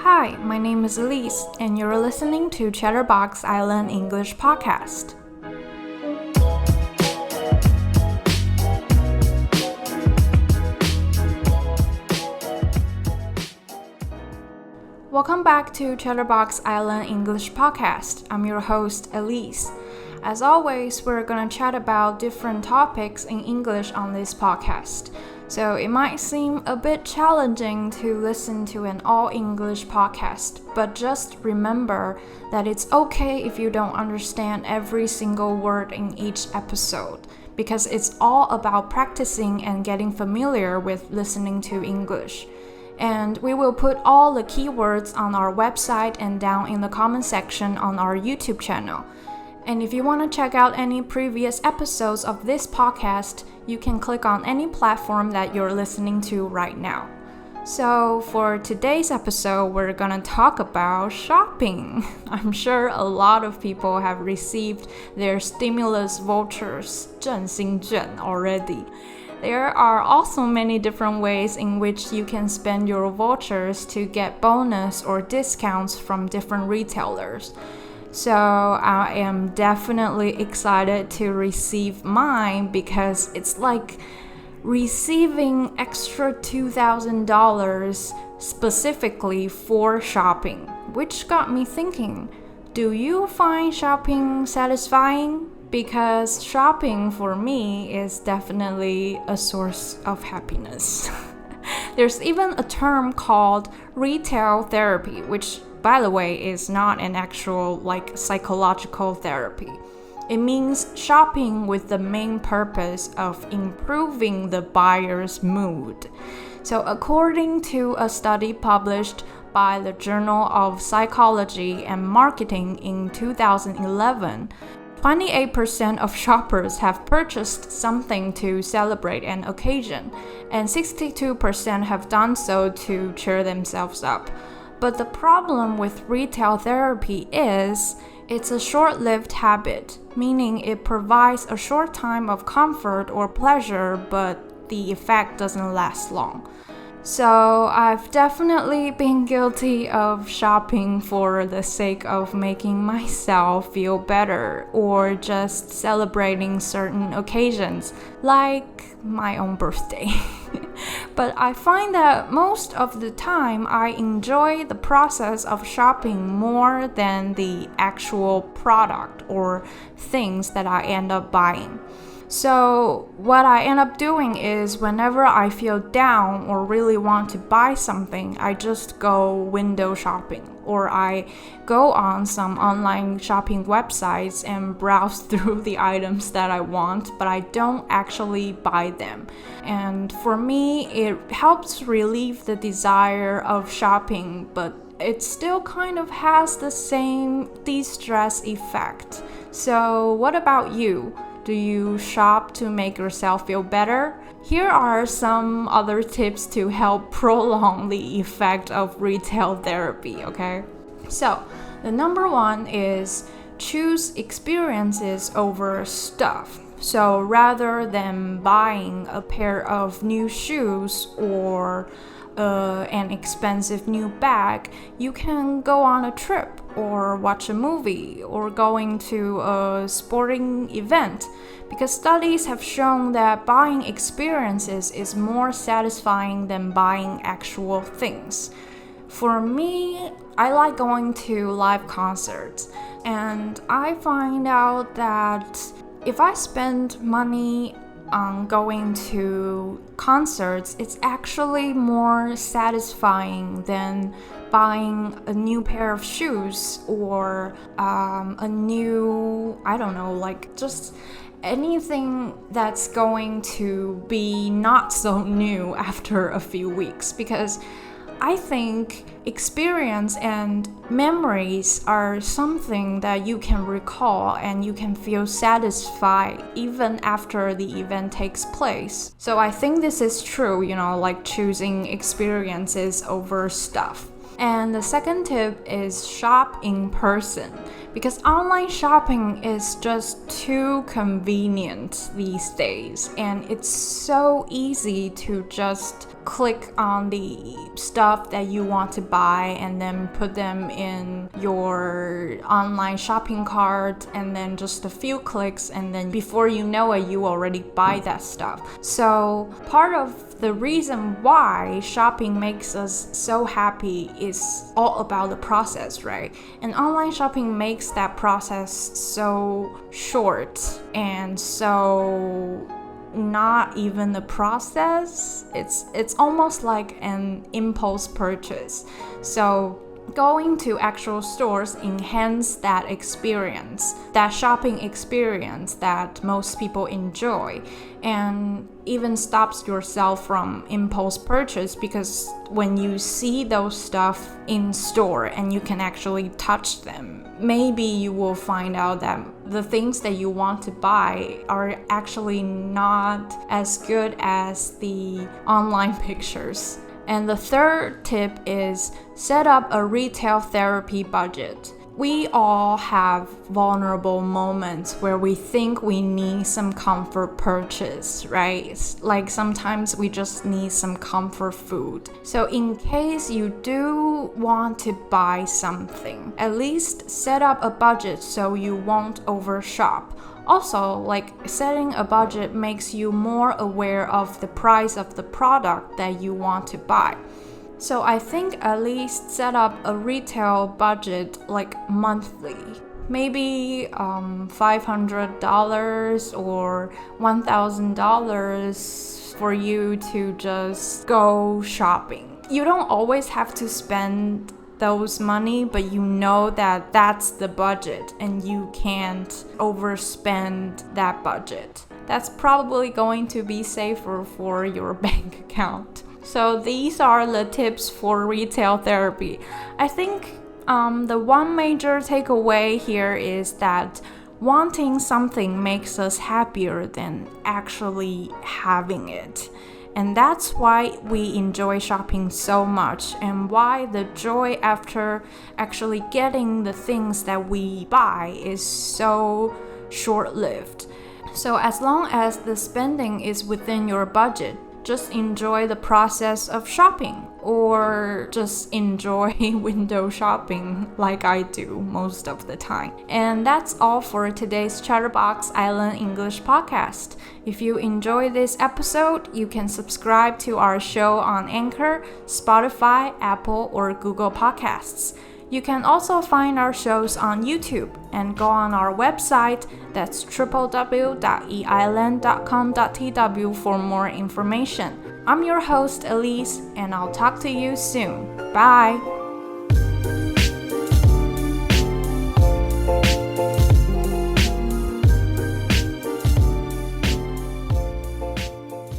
Hi, my name is Elise, and you're listening to Chatterbox Island English Podcast. Welcome back to Chatterbox Island English Podcast. I'm your host, Elise. As always, we're going to chat about different topics in English on this podcast. So it might seem a bit challenging to listen to an all-English podcast, but just remember that it's okay if you don't understand every single word in each episode, because it's all about practicing and getting familiar with listening to English. And we will put all the keywords on our website and down in the comment section on our YouTube channel. And if you want to check out any previous episodes of this podcast, you can click on any platform that you're listening to right now. So for today's episode, we're gonna talk about shopping. I'm sure a lot of people have received their stimulus vouchers, 振兴券 already. There are also many different ways in which you can spend your vouchers to get bonus or discounts from different retailers.So I am definitely excited to receive mine because it's like receiving extra $2,000 specifically for shopping, which got me thinking, do you find shopping satisfying? Because shopping for me is definitely a source of happiness. There's even a term called retail therapy, which,by the way, is not an actual psychological therapy. It means shopping with the main purpose of improving the buyer's mood. So according to a study published by the Journal of Psychology and Marketing in 2011, 28% of shoppers have purchased something to celebrate an occasion, and 62% have done so to cheer themselves up.But the problem with retail therapy is it's a short-lived habit, meaning it provides a short time of comfort or pleasure, but the effect doesn't last long. So I've definitely been guilty of shopping for the sake of making myself feel better or just celebrating certain occasions, like my own birthday.But I find that most of the time I enjoy the process of shopping more than the actual product or things that I end up buying. So what I end up doing is whenever I feel down or really want to buy something, I just go window shopping, or I go on some online shopping websites and browse through the items that I want, but I don't actually buy them. And for me, it helps relieve the desire of shopping, but it still kind of has the same de-stress effect. So what about you? Do you shop to make yourself feel better? Here are some other tips to help prolong the effect of retail therapy, okay? So, the number one is choose experiences over stuff. So, rather than buying a pair of new shoes or an expensive new bag, you can go on a trip or watch a movie or going to a sporting event, because studies have shown that buying experiences is more satisfying than buying actual things. For me, I like going to live concerts, and I find out that if I spend money on going to concerts, it's actually more satisfying than buying a new pair of shoes or a new, just anything that's going to be not so new after a few weeks, because I think experience and memories are something that you can recall and you can feel satisfied even after the event takes place. So I think this is true, like choosing experiences over stuff. And the second tip is shop in person, because online shopping is just too convenient these days, and it's so easy to just click on the stuff that you want to buy and then put them in your online shopping cart, and then just a few clicks, and then before you know it, you already buy that stuff. So part of the reason why shopping makes us so happy is all about the process, right? And online shopping makes that process so short and so not even the process. It's almost like an impulse purchase. So going to actual stores enhance that experience, that shopping experience that most people enjoy, and even stops yourself from impulse purchase, because when you see those stuff in store and you can actually touch them, maybe you will find out that the things that you want to buy are actually not as good as the online pictures. And the third tip is set up a retail therapy budget. We all have vulnerable moments where we think we need some comfort purchase, right? Like sometimes we just need some comfort food. So in case you do want to buy something, at least set up a budget so you won't overshop. Also, like setting a budget makes you more aware of the price of the product that you want to buy. So I think at least set up a retail budget like monthly. Maybe $500 or $1,000 for you to just go shopping. You don't always have to spend those money, but you know that that's the budget and you can't overspend that budget. That's probably going to be safer for your bank account. So these are the tips for retail therapy. I think the one major takeaway here is that wanting something makes us happier than actually having it. And that's why we enjoy shopping so much, and why the joy after actually getting the things that we buy is so short-lived. So as long as the spending is within your budget, just enjoy the process of shopping, or just enjoy window shopping like I do most of the time. And that's all for today's Chatterbox Island English podcast. If you enjoy this episode, you can subscribe to our show on Anchor, Spotify, Apple, or Google Podcasts. You can also find our shows on YouTube and go on our website, that's www.eisland.com.tw for more information. I'm your host, Elise, and I'll talk to you soon. Bye!